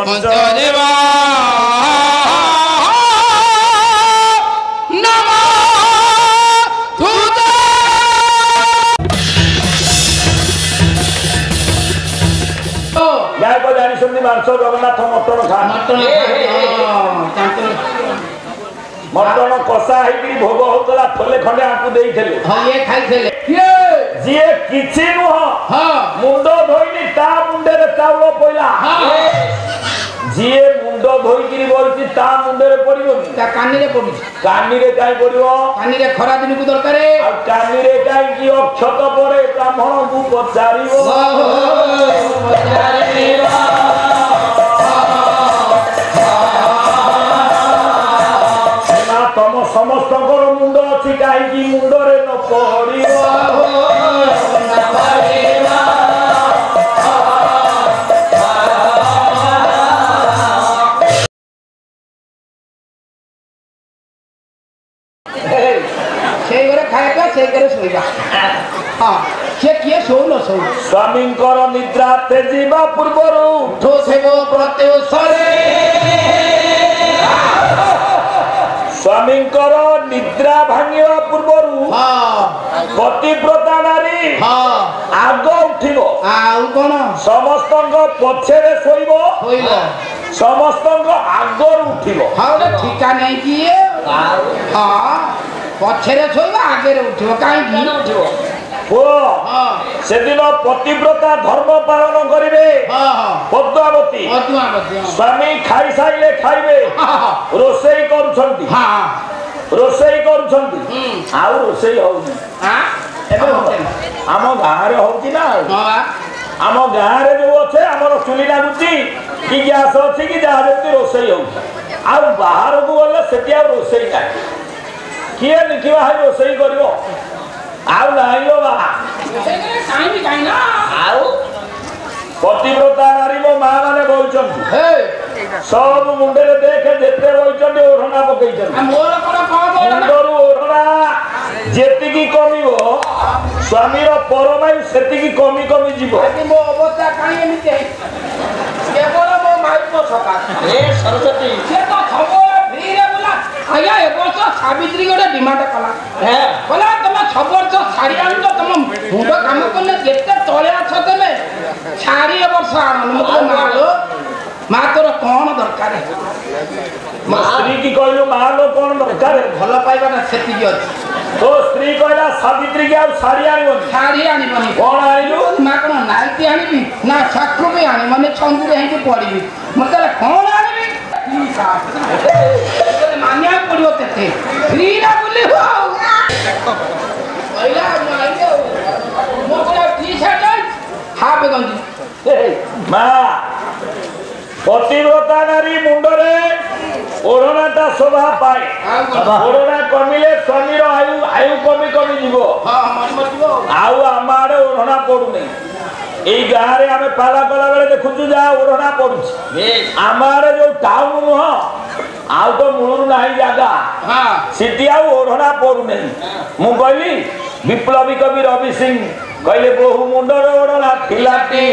ପଞ୍ଚଦେବା ଜାଣିଛନ୍ତି ମାଂସ Jagannath mutton mutton କଷା ହେଇକି ଭୋଗ ହଉଥିଲା ଥୋଲେ ଖଣ୍ଡେ ଆଙ୍କୁ ଦେଇଥିଲେ ଯିଏ କିଛି ନୁହଁ ମୁଣ୍ଡ ଧୋଇନି ତା ମୁଣ୍ଡରେ ଚାଉଳ ପଇଲା ଯିଏ ମୁଣ୍ଡ ଧୋଇକିରି ବସିଛି ତା ମୁଣ୍ଡରେ ପଡିବନି ତା କାନିରେ ପଡୁଛି କାନିରେ କାହିଁ ପଡିବ କାନିରେ ଖରା ଦିନକୁ ଦରକାର ଆଉ କାନିରେ କାହିଁକି ଅକ୍ଷତ ପରେ ବ୍ରାହ୍ମଣଙ୍କୁ ପଚାରିବ ତମ ସମସ୍ତଙ୍କର ମୁଣ୍ଡ ଅଛି କାହିଁକି ମୁଣ୍ଡରେ ନ ପଡିବ ସେଇ ଘରେ ଖାଇବା ସେଇ ଘରେ ଶୋଇବା ହଁ ସେ କିଏ ଶୋଉ ନ ଶୋଉ ସ୍ୱାମୀଙ୍କର ନିଦ୍ରା ତେଜିବା ପୂର୍ବରୁ ଉଠୁଥିବ ପ୍ରତ୍ୟୁଷରେ ସ୍ୱାମୀଙ୍କର ନିଦ୍ରା ଭାଙ୍ଗିବା ପୂର୍ବରୁ ପତିବ୍ରତା ନାରୀ ଆଗ ଉଠିବ ଆଉ କଣ ସମସ୍ତଙ୍କ ପଛରେ ଶୋଇବ ସମସ୍ତଙ୍କ ଆଗରୁ ଉଠିବ ଠିକା ନେଇ କିଏ ପଛରେ ଶୋଇବ ଆଗରେ ଉଠିବ କାହିଁକି ପୁଅ ସେଦିନ ପତିବ୍ରତା ଧର୍ମ ପାଳନ କରିବେ ପଦ୍ମାବତୀ ସ୍ୱାମୀ ଖାଇସାରିଲେ ଖାଇବେ ରୋଷେଇ କରୁଛନ୍ତି ଆଉ ରୋଷେଇ ହଉନି ଆମ ଗାଁରେ ହଉଛି ନା ଆମ ଗାଁରେ ଯୋଉ ଅଛେ ଆମର ଚୁଲି ଲାଗୁଛି କି ଗ୍ୟାସ ଅଛି କି ଯାହା ଯେମିତି ରୋଷେଇ ହଉଛି ଆଉ ବାହାରକୁ ଗଲେ ସେଠି ଆଉ ରୋଷେଇ ନାହିଁ କିଏ ଦେଖିବା ଭାଇ ରୋଷେଇ କରିବ ଆଉ ନାହିଁ ଆଉ ପତିବ୍ରତା ନାରୀ ମୋ ମା ମାନେ ବଇଛନ୍ତି ସବୁ ମୁଣ୍ଡରେ ଦେଖେ ଯେତେ ବଇଛନ୍ତି ଓଢ଼ଣା ପକେଇଛନ୍ତି ମୁଣ୍ଡରୁ ଓଢ଼ଣା ଯେତିକି କମିବ ସ୍ୱାମୀର ପରମାୟୁ ସେତିକି କମି କମି ଯିବ ମୋ ଅବସ୍ଥା କାହିଁ ଏମିତି କେବଳ ମୋ ମାଇପ ସରସ୍ୱତୀ ସେ ତ ସବୁବେଳେ ଫ୍ରିରେ ବୁଲା ଆଜ୍ଞା ଏ ବର୍ଷ ସାବିତ୍ରୀ ଗୋଟେ ଡିମାଣ୍ଡ କଲା ତମେ ସବୁ ବର୍ଷ ଶାଢ଼ୀ ଆଣୁଛ ତମ ମୁଣ୍ଡ କାମ କଲେ ଯେତେ ତଳେ ଅଛ ତମେ ଶାଢ଼ୀ ଏ ବର୍ଷ ଆଣୁନି ମା ତୋର କଣ ଦରକାର ସ୍ତ୍ରୀ କି କହିଲୁ ମା ଲୋ କଣ ଦରକାର ଭଲ ପାଇବା ନା ସେତିକି ଅଛି ତୋ ସ୍ତ୍ରୀ କହିଲା ସାବିତ୍ରୀ କି ଆଉ ଶାଢ଼ୀ ଆଣିବନି ଶାଢ଼ୀ ଆଣିବନି କଣ ଆଣିଲୁ ମା କଣ ନାଇଟି ଆଣିବି ନା ସାକୁ ବି ଆଣିବନି ଛନ୍ଦୁରେ ହେଇକି ପଡ଼ିବି ମତେ କଣ ଆଣିବି ମାନିବାକୁ ପଡ଼ିବ କେତେ ଫ୍ରିରେ ବୁଲିବ ହାଫ ଗଞ୍ଜି ମା ପତିବ୍ରତା ନାରୀ ମୁଣ୍ଡରେ ଓଢ଼ଣାଟା ଶୋଭା ପାଏ ଓଢ଼ଣା କମିଲେ ସ୍ୱାମୀର ଆୟୁ କମି କମି ଯିବ ଆଉ ଆମ ଆଡେ ଓଢ଼ଣା ପଡୁନି ଏଇ ଗାଁରେ ଆମେ ପାଲା କଲା ବେଳେ ଦେଖୁଛୁ ଯାହା ଓଢ଼ଣା ପଡୁଛି ଆମ ଆଡେ ଯୋଉ ଟାଉନ ନୁହଁ ଆଉ ତ ମୂଳରୁ ନାହିଁ ଜାଗା ସେଠି ଆଉ ଓଢ଼ଣା ପଡୁନାହିଁ ମୁଁ କହିଲି ବିପ୍ଳବୀ କବି ରବି ସିଂ କହିଲେ ବହୁ ମୁଣ୍ଡରେ ଓଢ଼ଣା ଥିଲାଟି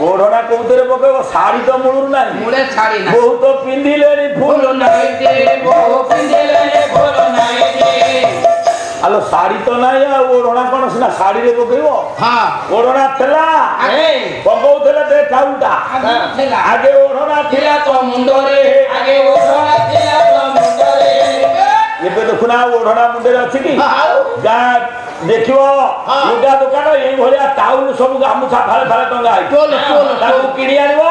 ଓଢ଼ଣା କୋଉଥିରେ ପକେଇବ ଶାଢ଼ୀ ତ ମୂଳରୁ ନାହିଁ ବହୁତ ପିନ୍ଧିଲେଣି ଫୁଲ ଆଲୋ ଶାଢ଼ୀ ତ ନାହିଁ ଆଉ ଓଢ଼ଣା କଣ ସିନା ଶାଢ଼ୀରେ ପକେଇବ ଓଢ଼ଣା ଥିଲା ପକଉଥିଲେ ଦେ ଟାଉଟା ଆଗେ ଓଢ଼ଣା ଥିଲା ତ ମୁଣ୍ଡରେ ଏବେ ଦେଖୁନା ଓଢ଼ଣା ମୁଣ୍ଡରେ ଅଛି କି ଗାଁ ଦେଖିବ ଲୁଗା ଦୋକାନ ଏଇଭଳିଆ ଟାଉନ ସବୁ ଗାମୁଛା ଫାଳେ ଫାଳେ ଟଙ୍ଗା ତାକୁ କିଣି ଆଣିବ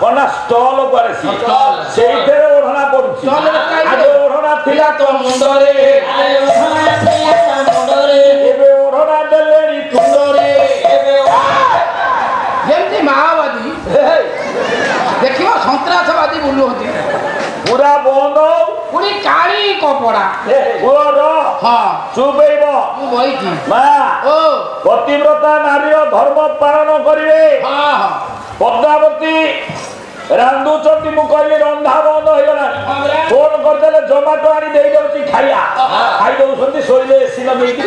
କଣ ଷ୍ଟଲ ପରେ ସେଇଥିରେ ଓଢ଼ଣା ପଡୁଛି ଆଗେ ଓଢ଼ଣା ଥିଲା ତ ମୁଣ୍ଡରେ ଏବେ ଓଢ଼ଣା ଦେଲେଣି ତୁଣ୍ଡରେ ଯେମିତି ମାଓବାଦୀ ଦେଖିବ ସନ୍ତ୍ରାସବାଦୀ ବୁଲୁଛନ୍ତି ପୁରା ବନ୍ଦ ପୁଣି କାଳି କପଡ଼ା ଚୁପେଇବ ମା ପତିବ୍ରତା ନାରୀର ଧର୍ମ ପାଳନ କରିବେ ପଦ୍ମାବତୀ ରାନ୍ଧୁଛନ୍ତି ମୁଁ କହିଲି ରନ୍ଧା ବନ୍ଦ ହେଇଗଲାଣି ଫୋନ କରିଦେଲେ ଜମାଟୋ ଆଣି ଦେଇଦଉଛି ଖାଇବା ଖାଇ ଦଉଛନ୍ତି ଶୋଇଲେ ଏସି ଲଗେଇକି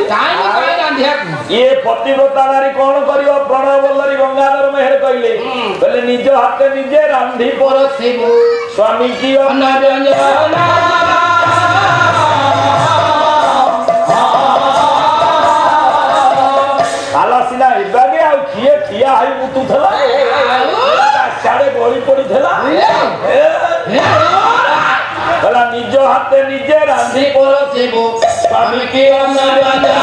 ଇଏ ପତିବ୍ରତା ନାରୀ କଣ କରିବ ପ୍ରଣୟ ବଲ୍ଲରୀ ଗଙ୍ଗାଧର ମେହେର କହିଲେ କହିଲେ ନିଜ ହାତେ ନିଜେ ରାନ୍ଧି ପରସିବୁ ସ୍ୱାମୀ କି ଅନ୍ନ ବ୍ୟଞ୍ଜନ ଆଲା ସିନା ଏବାगे ଆଉ କିଏ ଠିଆ ହେଇ ମୁତୁଥିଲା ସିଆଡେ ବଳି ପଡିଥିଲା କହିଲା ନିଜ ହାତେ ନିଜେ ରାନ୍ଧି ପରସିବୁ ସ୍ୱାମୀ କି ଅନ୍ନ ବ୍ୟଞ୍ଜନ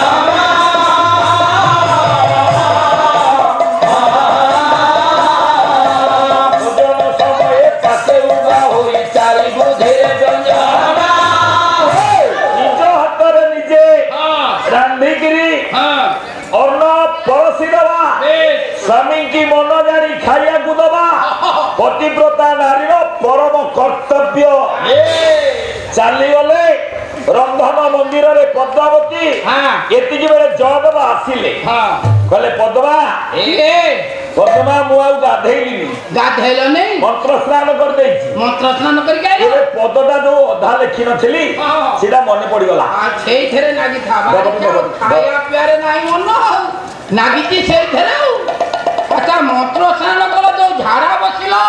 स्वामी की मन जानी खाया को दबा पतिव्रता नारीर परम कर्तव्य चली गले रंधन मंदिर रे पद्मावती एति बेले जयदेव आसिले कहले पद्मा पद्मा मु आ गाधेल नहीं मंत्र स्नान कर देछि मंत्र स्नान कर के ए पदटा जो अधा लेखि नथिली सीधा मन पड़ी गला सेई थेरे नागी था खाया प्यारे नाही मन नागीची सेई थेरे अच्छा मंत्र स्नान करो जो झाड़ा बसिलो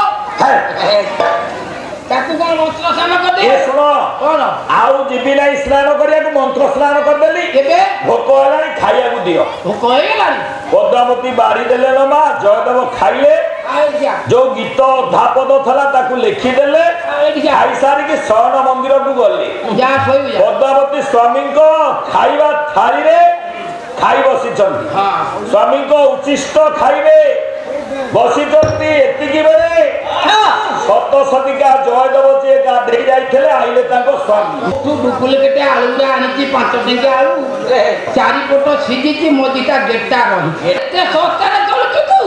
ताकू कोन मंत्र स्नान कर दे ए सुनो कोन आउ जिबी नाही स्नान करिया को मंत्र स्नान कर देली केबे भोक हलानी खाइया को दियो भोक होई गेलानी पद्मावती बारी देले न मा जयदेव खाइले जो गीत अधा पद थला ताकू लिखि देले खाई सारी के शरण मंदिर को गले जा सोई जा पद्मावती स्वामी को खाइबा थाली रे खाई बसी चंदी स्वामी को उचिष्ट खाइबे बसी चंदी एतिकी बेले सत सतिका जयदेव जे गाधेई जाइथिले आइले ताको स्वामी तू डुप्लिकेट आलूरा आनिची 5 टंका आलू चारि पोट सिजिची मोदिटा गेटा रही एते सस्ता रे चलछु तू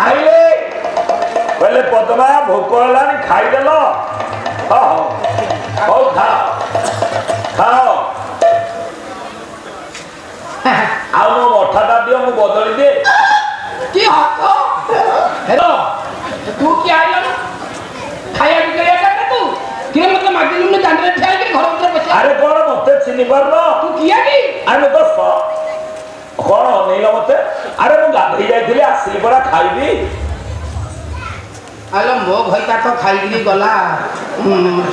आइले पहले पद्मा भोक हलानी खाई देलो हो खाओ खाओ आओ मो मठाटा दियो मु बदली दे की हको हेलो तू की आइलो खाया बिकरिया का तू किरे मतलब मागिलु ने दांडरे ठा के घर उतर बसे अरे कोन मते चिनी परलो तू किया की अरे तो कोन नेला मते अरे मु गाधई जाइथिले आसिली परा खाइबी आलो मो भईता तो खाइली गला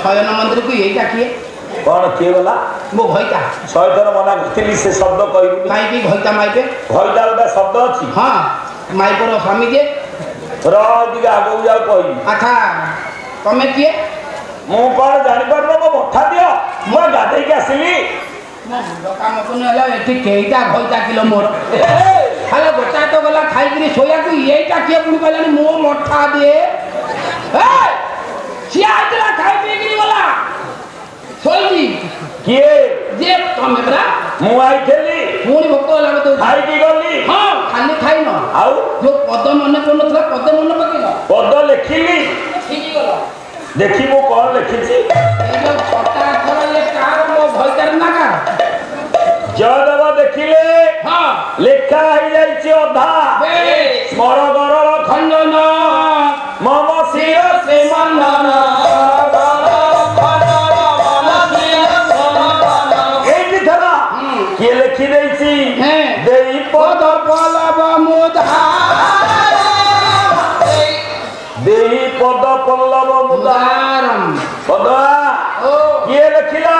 शयन मंदिर को एटा किए कौन किए गला मो भईता शयन मना करथिली से शब्द कहबी काई की भईता माइपे भईता गोटा शब्द अछि हां माइपर स्वामी के दिगा आगो जाओ कहबी अच्छा तमे किए मु कोन जानि परलो मो मठा दियो मु गाधई के आसिली मो काम कोन हला एठी केइटा भईता किलो मोर हाले गोटा तो गला खाई करी सोया को एटा किए पुनी कहलानी मो मठा दे ए सिया आइतला खाई पी करी गला सोई किए जे तमे बरा मु आइथेली पुनी भोक लागो तो खाई की गली हां खाली खाई न आउ जो पद मन कोनथला पद मन पकेला पद लिखिली ठीक गला देखि मु कोन लिखिछि ए जो छोटा अक्षर ये कार मो भईतर ना का जयदेव देखिले हां लेखा ही जाइछि अधा स्मर गरर खंडन मम शिर से मंडन किए लिखि देछि देई पद पलव मुधार देई पद पल्लव मुदार पदवा किए लिखिला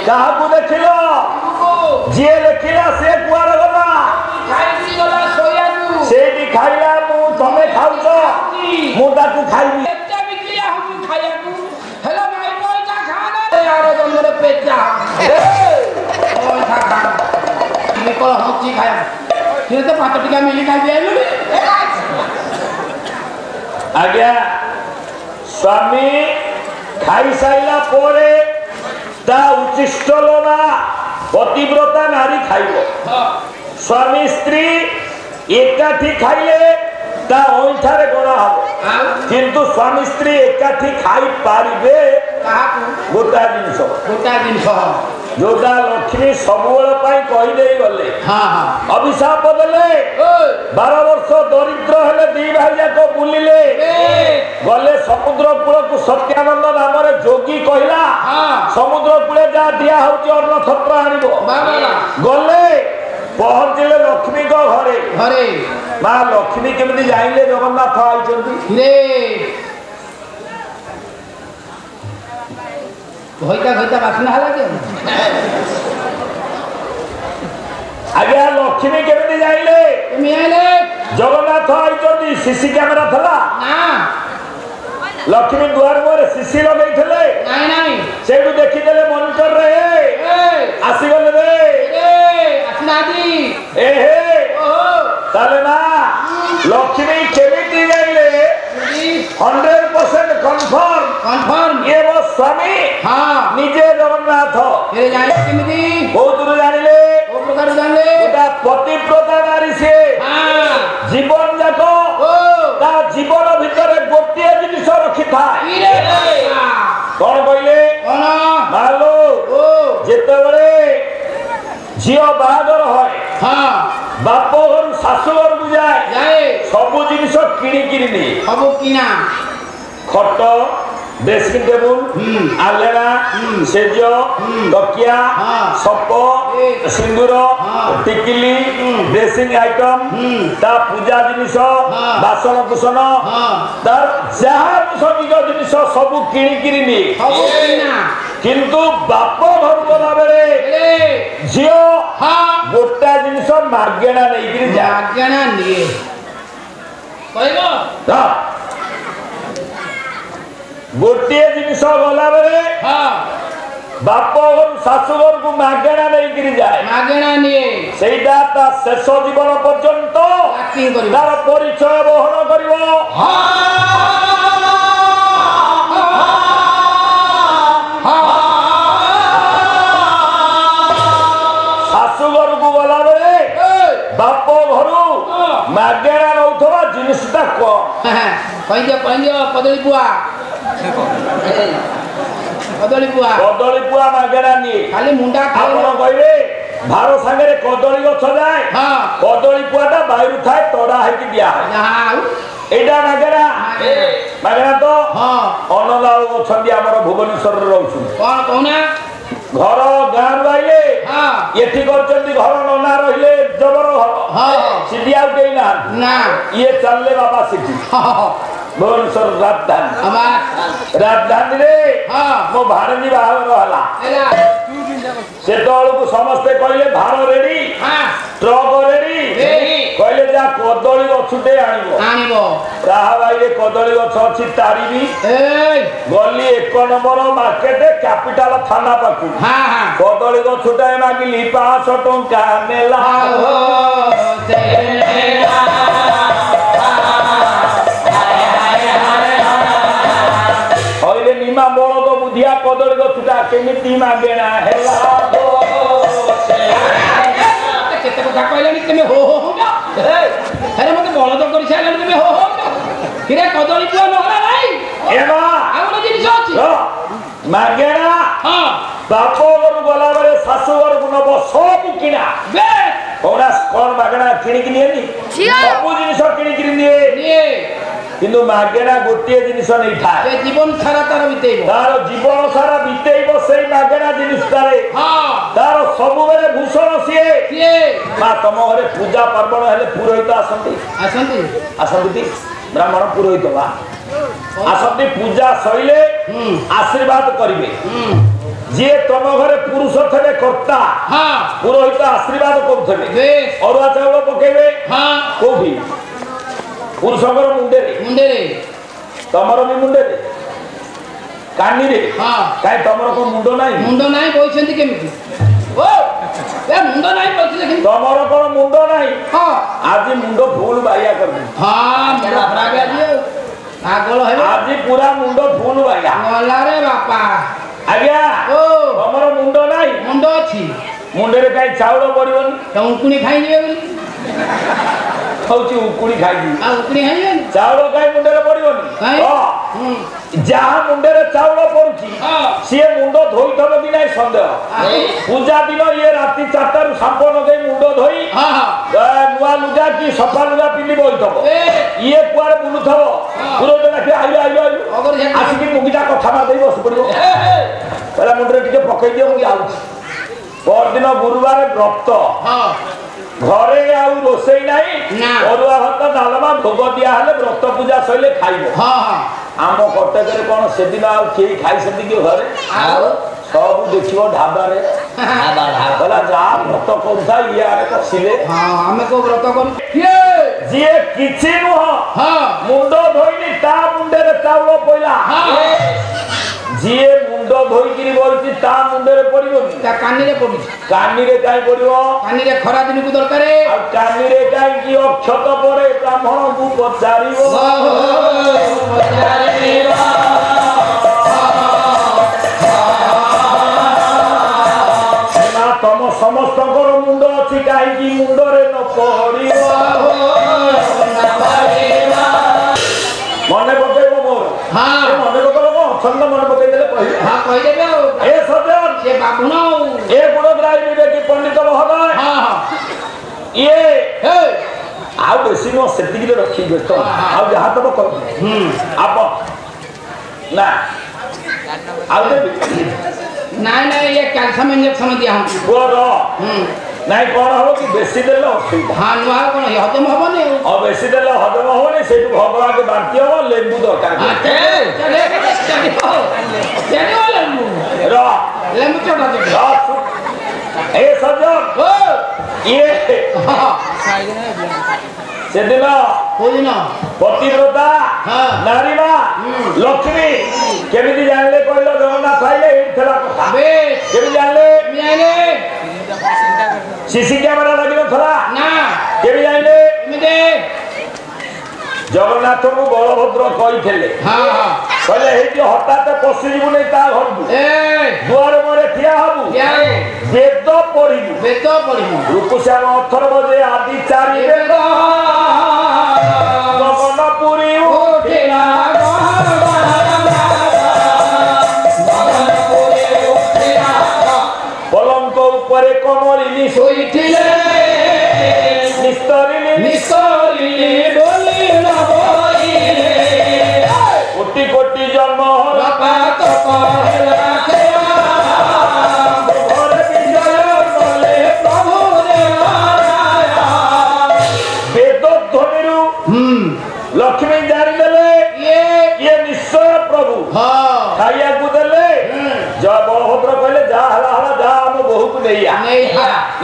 काहाकू देखिलो जे लिखिला से कुआर गला खाई गला सोयानु सेठी खाइला मु तमे खाउछ मु ताकू खाइबी एटा बिक्रिया हम खायाकू हेलो भाई पैसा खाना यार जमरे पेचा पैसा खा निकल हची खाया फिर तो 5 टका मिली खाई आइलु आज्ञा स्वामी खाई साइला पोरे ता उचिष्ट लोना पतिव्रता नारी खाइबो स्वामी स्त्री एकाठी खाइले ता ओइठारे गणा हबो किंतु स्वामी स्त्री एकाठी खाई पारिबे गोटा जिनिस जोटा लक्ष्मी सबुबेल कही दे गले अभिशाप देले 12 वर्ष दरिद्र हेले दी भाई जाक बुलिले गले समुद्र कूल को सत्यानंद नाम जोगी कहला समुद्र कूले जा दिया होची अन्न छत्र आनिबो गले पहुंचले लक्ष्मी को घरे ଘରେ ମା ଲକ୍ଷ୍ମୀ କେମିତି ଜାଣିଲେ ଜଗନ୍ନାଥ ଆଇଛନ୍ତି? ଘଇତା ଘଇତା ବାସ୍ନା ହେଲା କି? ଆଜ୍ଞା ଲକ୍ଷ୍ମୀ କେମିତି ଜାଣିଲେ ଜଗନ୍ନାଥ ଆଇଛନ୍ତି? ସିସି କ୍ୟାମେରା ଥିଲା ନା, ଲକ୍ଷ୍ମୀ ଦୁଆର ମୁହଁରେ ସିସି ଲଗେଇଥିଲେ? ନାଇଁ ନାଇଁ, ସେଇଠୁ ଦେଖିଦେଲେ ମନିଟରରେ ଆସିଗଲେ ରେ ଆସିନାହାନ୍ତି। ତାହେଲେ ମା ଲକ୍ଷ୍ମୀ କେମିତି ଜାଣିଲେ 100% କନଫର୍ମ ଇଏ ମୋ ସ୍ୱାମୀ ନିଜେ ଜଗନ୍ନାଥ? କେମିତି କୋଉଥିରୁ ଜାଣିଲେ? ଗୋଟା ପତିବ୍ରତା ନାରୀ ସିଏ ଜୀବନ ଯାକ ତା ଜୀବନ ଭିତରେ ଗୋଟିଏ ଜିନିଷ ରଖିଥାଏ। କଣ କହିଲେ? ମାଲୋ ଯେତେବେଳେ ଝିଅ ବାହାଘର হয় ବାପ ଘରୁ ଶାଶୁ ଘରକୁ ଯାଏ ସବୁ ଜିନିଷ କିଣିକିରି ନିଏ। ସବୁ କିଣା ଖଟ, ଡ୍ରେସିଂ ଟେବୁଲ, ଆଲେଣା, ସେଜ, ତକିଆ, ସପ, ସିନ୍ଦୁର, ଟିକିଲି, ଡ୍ରେସିଂ ଆଇଟମ, ତା ପୂଜା ଜିନିଷ, ବାସନ କୁସନ, ତାର ଯାହା ନିଜ ଜିନିଷ ସବୁ କିଣିକିରି ନିଏ। କିନ୍ତୁ ବାପ ଘରୁ ଗଲା ବେଳେ ଝିଅ ଗୋଟା ଜିନିଷ ମାଗେଣା ନେଇକିରି ମାଗେଣା ନିଏ। ଗୋଟିଏ ଜିନିଷ ଗଲା ବେଳେ ବାପ ଘରୁ ଶାଶୁ ଘରକୁ ମାଗେଣା ନେଇକିରି ଯାଏ, ମାଗେଣା ନିଏ। ସେଇଟା ତା ଶେଷ ଜୀବନ ପର୍ଯ୍ୟନ୍ତ ତାର ପରିଚୟ ବହନ କରିବ। ଶାଶୁ ଘରକୁ ଗଲା ବେଳେ ବାପ ଘରୁ ମାଗେଣା ନଉଥିବା ଜିନିଷଟା କଣ? କହିଦିଅ କଦଳୀ ପୁଆ, କଦଳୀ ପୁଆ ମାଗେଣା ନିଏ। ଖାଲି ମୁଣ୍ଡା ଆପଣ କହିବେ ଭାର ସାଙ୍ଗରେ କଦଳୀ ଗଛ ଯାଏ, କଦଳୀ ପୁଆଟା ବାୟୁରୁ ଥାଏ, ତଡା ହେଇକି ଦିଆହୁଏ। ଏଇଟା ମାଗେଣା ତ ଅନଲାଲ ଅଛନ୍ତି ଆମର ଭୁବନେଶ୍ୱରରେ ରହୁଛନ୍ତି। କଣ କହୁନା? ଘର ଗାଁରୁ ଆଇଲେ ଏଠି କରିଛନ୍ତି ଘର, ନନା ରହିଲେ ଜବର ଘର, ସିଠି ଆଉ କେହି ନାହାନ୍ତି। ଇଏ ଚାଲିଲେ ବାବା ସିଠି ଭୁବନେଶ୍ୱର ରାଜଧାନୀରେ ମୋ ଭାଣେଜୀ ବାହାଘର ହେଲା। ସେତେବେଳକୁ ସମସ୍ତେ କହିଲେ ଭାର ରେଡି, ଟ୍ରକ ରେଡି, କହିଲେ ଯା କଦଳୀ ଗଛଟେ ଆଣିବ। ରାହାବାଇରେ କଦଳୀ ଗଛ ଅଛି ତାରିବି। ଗଲି 1 ନମ୍ବର ମାର୍କେଟ କ୍ୟାପିଟାଲ ଥାନା ପାଖକୁ, କଦଳୀ ଗଛଟାଏ ମାଗିଲି, 500 ଟଙ୍କା ନେଲା। କହିଲେ ନିମା ବଳଦ ବୁଧିଆ କଦଳୀ ଗଛଟା କେମିତି ମାଗେଣା ହେଲା? କେତେ କଥା କହିଲେଣି ତମେ ହୋ ହୋ ଆରେ ମତେ ବଳଦ କରିସାରିଲାଣି ତମେ ହୋ ହୋ କିରେ କଦଳୀ ପୁଅ ନହେଲା ନାଇଁ। ଆଉ ଗୋଟେ ଜିନିଷ ଅଛି ମାଗେଣା। ବାପ ଘରୁ ଗଲା ବେଳେ ଶାଶୁ ଘରକୁ ନବ ସବୁ କିଣା। କଣ ମାଗେଣା କିଣିକି ନିଏନି? ସବୁ ଜିନିଷ କିଣିକିରି ନିଏ, କିନ୍ତୁ ମାଗେଣା ଗୋଟିଏ ଜିନିଷ ନେଇଥାଏ, ଜୀବନ ସାରା ତାର ଜୀବନ ସାରା ବିତେଇବ ସେଇ ମାଗେଣା ଜିନିଷଟାରେ। ତାର ସବୁବେଳେ ଭୂଷଣ ସିଏ। ମା ତମ ଘରେ ପୂଜା ପାର୍ବଣ ହେଲେ ପୁରୋହିତ ଆସନ୍ତି ବ୍ରାହ୍ମଣ ପୁରୋହିତ ଆସନ୍ତି, ପୂଜା ସଇଲେ ଆଶୀର୍ବାଦ କରିବେ। ଯିଏ ତମ ଘରେ ପୁରୁଷ ଥିବେ କର୍ତ୍ତା, ପୁରୋହିତ ଆଶୀର୍ବାଦ କରୁଥିବେ, ଅରୁଆ ଚାଉଳ ପକେଇବେ କୋଉଠି? ପୁରୁଷଙ୍କର ମୁଣ୍ଡରେ, ତମର ବି ମୁଣ୍ଡରେ, କାନିରେ। କାହିଁ ତମର କଣ ମୁଣ୍ଡ ନାହିଁ? ମୁଣ୍ଡ ନାହିଁ କହିଛନ୍ତି କେମିତି? ମୁଣ୍ଡ ନାହିଁ କହିଥିଲେ ତମର କଣ ମୁଣ୍ଡ ନାହିଁ? ଆଜି ମୁଣ୍ଡ ଫୁଲ ବାଇଆ କରିଦେବି। ଆଜି ପୁରା ମୁଣ୍ଡ ଫୁଲ ବାଇଆ ଗଲାରେ ବାପା। ଆଜ୍ଞା ତମର ମୁଣ୍ଡ ନାହିଁ? ମୁଣ୍ଡ ଅଛି। ମୁଣ୍ଡରେ କାହିଁ ଚାଉଳ ପଡିବନି? ଉକୁଣି ଖାଇଯିବେ ବୋଲି ହଉଛି, ଉକୁଣି ଖାଇଯିବି। ଚାଉଳ କାହିଁ ମୁଣ୍ଡରେ ପଡିବନି? ଯାହା ମୁଣ୍ଡରେ ଚାଉଳ ପଡୁଛି ସିଏ ମୁଣ୍ଡ ଧୋଇଥବ କି ନାହିଁ ସନ୍ଦେହ। ପୂଜା ଦିନ ଇଏ ରାତି 4ଟାରୁ ସାମ୍ପ ଲଗେଇ ମୁଣ୍ଡ ଧୋଇ ନୂଆ ଲୁଗା କି ସଫା ଲୁଗା ପିନ୍ଧି ବଇଥବ। ଇଏ କୁଆଡେ ବୁଲୁଥବ, ଆସିକି ମୁଗିଟା କଥା ମାରିଦେଇ ବସି ପଡିବ। କହିଲା ମୁଣ୍ଡରେ ଟିକେ ପକେଇ ଦିଅ, ମୁଁ ଯାଉଛି। ପରଦିନ ଗୁରୁବାର ବ୍ରତ, ଘରେ ଆଉ ରୋଷେଇ ନାହିଁ ଅରୁଆ ଭାତ ଡାଲମା ଭୋଗ ଦିଆ ହେଲେ ବ୍ରତ ପୂଜା ସଇଲେ ଖାଇବ। ଆମ କଟକରେ କଣ ସେଦିନ ଆଉ କେହି ଖାଇଛନ୍ତି କି ଘରେ? ସବୁ ଦେଖିବ ଢାବାରେ କହିଲା ଯାହା ବ୍ରତ କରୁଥା ଇଆଡେ କଷିଲେ ଆମେ କୋଉ ବ୍ରତ କରୁ ଯିଏ କିଛି ନୁହଁ ମୁଣ୍ଡ ଧୋଇନି ତା ମୁଣ୍ଡରେ ଚାଉଳ ପଇଲା ଯିଏ ମୁଣ୍ଡ ଧୋଇକିରି ବସିଛି ତା ମୁଣ୍ଡରେ ପଡିବ କି? ତା କାନିରେ ପଡୁଛି। କାନିରେ କାହିଁ ପଡିବ? କାନିରେ ଖରା ଦିନକୁ ଦରକାର। ଆଉ କାନିରେ କାହିଁକି ଅକ୍ଷତ ପରେ ବ୍ରାହ୍ମଣକୁ ପଚାରିବ ନା ତମ ସମସ୍ତଙ୍କର ମୁଣ୍ଡ ଅଛି କାହିଁକି ମୁଣ୍ଡରେ ନ ପଡିବ? ମନେ ପକେଇବ ମୋର ମନେ ପକେଇବ କଣ ଛନ୍ଦ ମନେ ପକେଇଦେଲେ କହିବେ କହିଦେବେ ଆଉ ଏ ସଜନ ସେ ବାବୁଣ ଏ ଗୁଣଗ୍ରାହୀ ବିବେକୀ ପଣ୍ଡିତ ମହୋଦୟ ଇଏ ଆଉ ବେଶୀ ନୁହଁ ସେତିକିରେ ରଖିକି ବ୍ୟସ୍ତ ଆଉ ଯାହା ତମ କହିବେ ଆପଣ ନା ଆଉ ଦେବି ନାଇଁ ନାଇଁ ଇଏ କ୍ୟାଲସିୟମ ଇଞ୍ଜେକ୍ସନ ଦିଆ ହଉଛି ପୁଅର ନାଇଁ କଣ ହବ କି ବେଶୀ ଦେଲେ ଅସୁବିଧା ନୂଆ କଣ ହଜମ ହବନି ଆଉ ବେଶୀ ଦେଲେ ହଜମ ହବନି ସେଇଠୁ ଭଗବାନ ବାନ୍ତି ହବ ଲେମ୍ବୁ ଦରକାର ଲେମ୍ବୁ ଚଟା ଏ ସଜନ ଇଏ ସେଦିନ ପତିବ୍ରତା ନାରୀମା ଲକ୍ଷ୍ମୀ କେମିତି ଜାଣିଲେ କହିଲ ଜଗନ୍ନାଥ ଆଇଲେ ଏଇଠି ଥିଲା କଥା କେମିତି ଜାଣିଲେ ସିସି କ୍ୟାମେରା ଲାଗିନଥିଲା କେମିତି ଜାଣିଲେ ଜଗନ୍ନାଥଙ୍କୁ ବଳଭଦ୍ର କହିଥିଲେ କହିଲେ ହେଇଠି ହଠାତ୍ ପଶିଯିବୁନି ତା ଘରକୁ ଦୁଆର ମୁହଁରେ ଠିଆ ହବୁ ବେଦ ପଢିବୁ ଋତୁଶ୍ୟାମ ଅଥର୍ବ ଯେ ଆଦି ଚାରି ବେଦ ଗଗନ ପୁରୀ ଉଠିଲା ପଲଙ୍କ ଉପରେ କମଳିନୀ ଶୋଇଥିଲେ ନିସ୍ତରିଣୀ କୋଟି କୋଟି ଜନ୍ମ ବେଦ ଧ୍ୱନିରୁ ଲକ୍ଷ୍ମୀ ଜାଣିଦେଲେ ଇଏ ନିଶ୍ଚୟ ପ୍ରଭୁ ଖାଇବାକୁ ଦେଲେ ବଳଭଦ୍ର କହିଲେ ଯାହା ହେଲା ହେଲା ଯାହା ଆମ ବୋହୂକୁ ନେଇଆ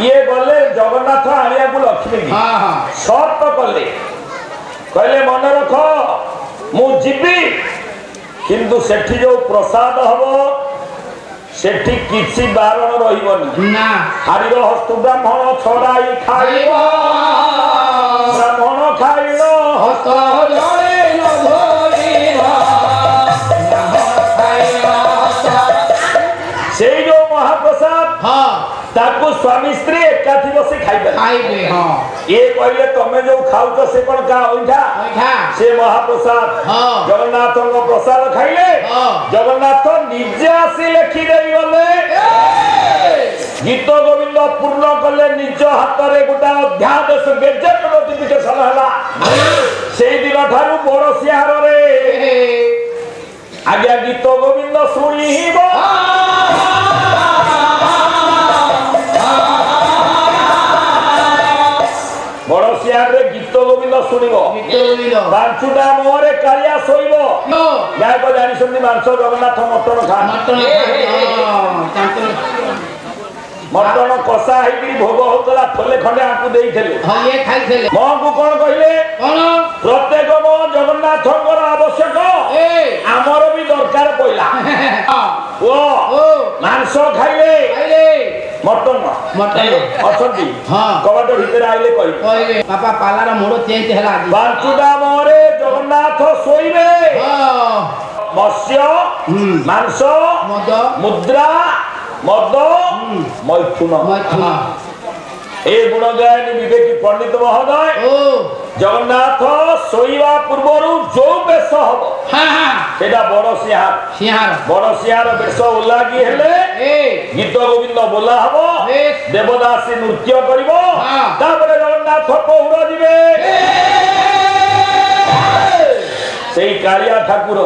ଇଏ ଗଲେ ଜଗନ୍ନାଥ ଆଣିବାକୁ ଲକ୍ଷ୍ମୀ ସର୍ତ୍ତ କଲେ କହିଲେ ମନେ ରଖ ମୁଁ ଯିବି କିନ୍ତୁ ସେଠି ଯୋଉ ପ୍ରସାଦ ହବ ସେଠି କିଛି ବାରଣ ରହିବନି ହାରିର ହସ୍ତ ବ୍ରାହ୍ମଣ ଛଡାଇ ଖାଇବ ବ୍ରାହ୍ମଣ ଖାଇଲ ହସ୍ତ ସେଇ ଯୋଉ ମହାପ୍ରସାଦ ତାକୁ ସ୍ୱାମୀ ସ୍ତ୍ରୀ ଏକାଠି ବସି ଖାଇବେ ଇଏ କହିଲେ ତମେ ଯୋଉ ଖାଉଛ ସେ କଣ କା ଅଇଁଠା ସେ ମହାପ୍ରସାଦ ଜଗନ୍ନାଥଙ୍କ ପ୍ରସାଦ ଖାଇଲେ ଜଗନ୍ନାଥ ନିଜେ ଆସି ଲେଖି ଦେଇ ଗଲେ ଗୀତ ଗୋବିନ୍ଦ ପୂର୍ଣ୍ଣ କଲେ ନିଜ ହାତରେ ଗୋଟା ଅଧ୍ୟାଦେଶ ଗେଜେଟ ନୋଟିଫିକେସନ ହେଲା ସେଇ ଦିନ ଠାରୁ ବଡସିଆରରେ ଆଜ୍ଞା ଗୀତ ଗୋବିନ୍ଦ ଶୁଣିବ ବଡସିଆରରେ ଗୀତ ଗୋବିନ୍ଦ ଶୁଣିବ ବାଞ୍ଚୁଟା ମୁହଁରେ କାଳିଆ ଶୋଇବ ଗାୟକ ଜାଣିଛନ୍ତି ମାଂସ ଜଗନ୍ନାଥ ମଟନ ଖାଆନ୍ତି ମଟନ କଷା ହେଇକି ଭୋଗ ହଉଥିଲା ଥୋଲେ ଖଣ୍ଡେ ଆଙ୍କୁ ଦେଇଥିଲେ ମହଙ୍କୁ କଣ କହିଲେ ପ୍ରତ୍ୟେକ ଜଗନ୍ନାଥଙ୍କର ଆବଶ୍ୟକ ଆମର ବି ଦରକାର ପଇଲା ମାଂସ ଖାଇଲେ ମଟନ ଅଛନ୍ତି କବାଟ ଭିତରେ ଆଇଲେ କହିଲେ ବାପା ପାଲାର ମୋଡ଼ ଚେଞ୍ଜ ହେଲା ବାଞ୍ଚୁଟା ମୁହଁରେ ଜଗନ୍ନାଥ ଶୋଇବେ ମତ୍ସ୍ୟ ମାଂସ ମୁଦ୍ରା ମଦ ମୈଥୁନ ଏ ଗୁଣ ଗାୟନୀ ବିବେକୀ ପଣ୍ଡିତ ମହୋଦୟ ଜଗନ୍ନାଥ ଶୋଇବା ପୂର୍ବରୁ ଯୋଉ ବେଶ ହବ ସେଟା ବଡସିଂହାର ବେଶ ଓଲାଗି ହେଲେ ଗୀତ ଗୋବିନ୍ଦ ବୋଲା ହବ ଦେବଦାସୀ ନୃତ୍ୟ କରିବ ତାପରେ ଜଗନ୍ନାଥ ପହୁଡ଼ ଯିବେ ସେଇ କାଳିଆ ଠାକୁର